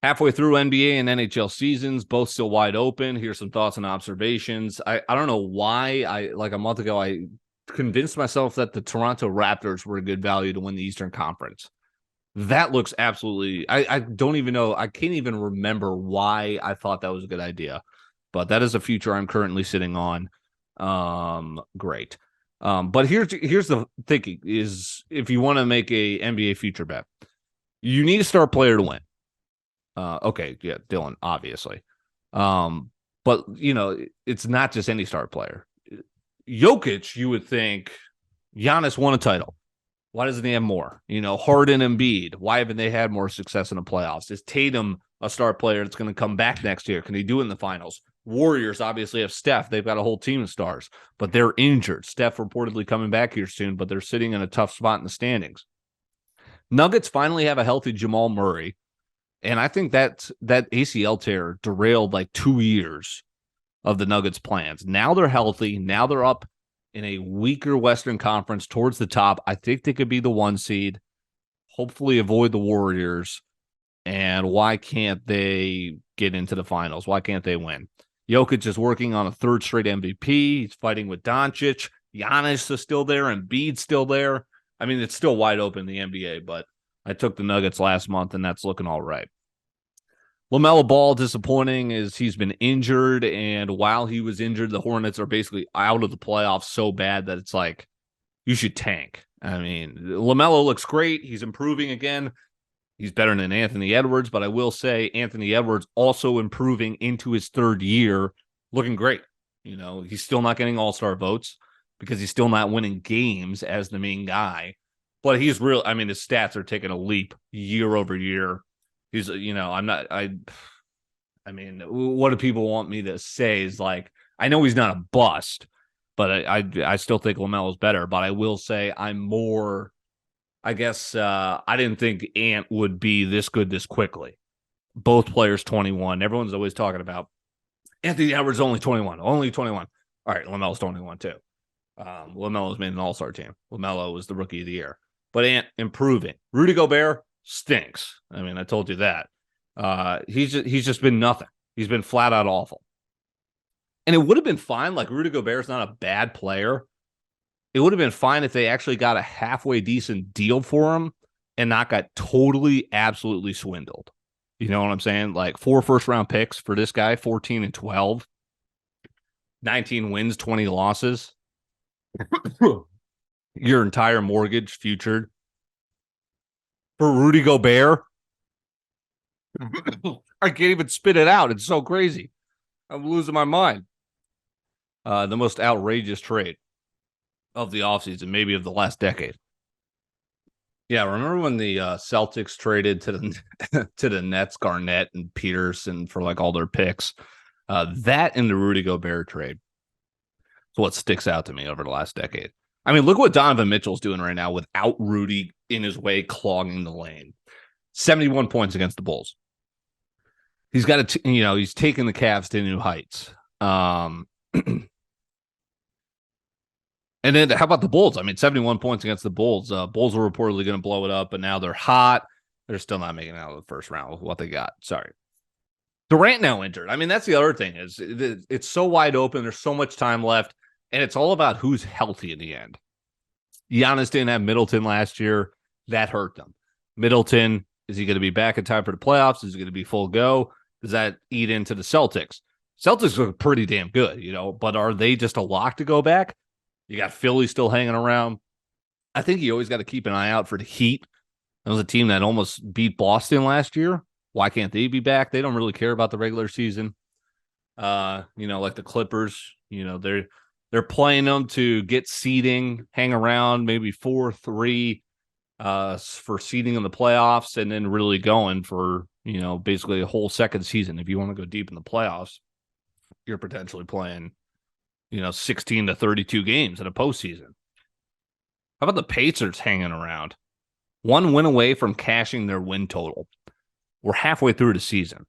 Halfway through NBA and NHL seasons, both still wide open. Here's some thoughts and observations. I don't know why like a month ago, I convinced myself that the Toronto Raptors were a good value to win the Eastern Conference. That looks absolutely, I don't even know. I can't even remember why I thought that was a good idea, but that is a future I'm currently sitting on. Great. But here's the thinking is if you want to make a NBA future bet, you need a star player to win. Okay, yeah, Dylan, obviously. But it's not just any star player. Jokic, you would think Giannis won a title. Why doesn't he have more? Harden and Embiid. Why haven't they had more success in the playoffs? Is Tatum a star player that's going to come back next year? Can he do it in the finals? Warriors obviously have Steph. They've got a whole team of stars, but they're injured. Steph reportedly coming back here soon, but they're sitting in a tough spot in the standings. Nuggets finally have a healthy Jamal Murray. And I think that ACL tear derailed like 2 years of the Nuggets' plans. Now they're healthy. Now they're up in a weaker Western Conference towards the top. I think they could be the 1 seed, hopefully avoid the Warriors. And why can't they get into the finals? Why can't they win? Jokic is working on a 3rd straight MVP. He's fighting with Doncic. Giannis is still there. Embiid's still there. I mean, it's still wide open in the NBA, but I took the Nuggets last month, and that's looking all right. LaMelo Ball, disappointing is he's been injured, and while he was injured, the Hornets are basically out of the playoffs so bad that it's like, you should tank. I mean, LaMelo looks great. He's improving again. He's better than Anthony Edwards, but I will say Anthony Edwards also improving into his 3rd year, looking great. He's still not getting all-star votes because he's still not winning games as the main guy. But he's real. I mean, his stats are taking a leap year over year. He's, I mean, what do people want me to say is like, I know he's not a bust, but I still think LaMelo's better. But I will say I'm more, I guess, I didn't think Ant would be this good this quickly. Both players 21. Everyone's always talking about Anthony Edwards only 21. Only 21. All right, LaMelo's 21 too. LaMelo's made an all-star team. LaMelo was the rookie of the year. But Ant improving. Rudy Gobert stinks. I mean, I told you that. He's just been nothing. He's been flat out awful. And it would have been fine. Like, Rudy Gobert's not a bad player. It would have been fine if they actually got a halfway decent deal for him and not got totally, absolutely swindled. You know what I'm saying? Like 4 first-round picks for this guy, 14 and 12, 19 wins, 20 losses. Your entire mortgage futured for Rudy Gobert. I can't even spit it out. It's so crazy. I'm losing my mind. The most outrageous trade of the offseason, maybe of the last decade. Yeah, remember when the Celtics traded to the to the Nets, Garnett and Peterson for like all their picks? That and the Rudy Gobert trade is what sticks out to me over the last decade. I mean, look what Donovan Mitchell's doing right now without Rudy in his way clogging the lane. 71 points against the Bulls. He's got to, he's taking the Cavs to new heights. And then how about the Bulls? I mean, 71 points against the Bulls. Bulls were reportedly going to blow it up, but now they're hot. They're still not making it out of the first round with what they got. Sorry. Durant now injured. I mean, that's the other thing is it's so wide open. There's so much time left, and it's all about who's healthy in the end. Giannis didn't have Middleton last year. That hurt them. Middleton, is he going to be back in time for the playoffs? Is he going to be full go? Does that eat into the Celtics? Celtics look pretty damn good, but are they just a lock to go back? You got Philly still hanging around. I think you always got to keep an eye out for the Heat. That was a team that almost beat Boston last year. Why can't they be back? They don't really care about the regular season. Like the Clippers, they're playing them to get seeding, hang around maybe 4-3 for seeding in the playoffs, and then really going for, basically a whole second season. If you want to go deep in the playoffs, you're potentially playing 16 to 32 games in a postseason. How about the Pacers hanging around? 1 win away from cashing their win total. We're halfway through the season.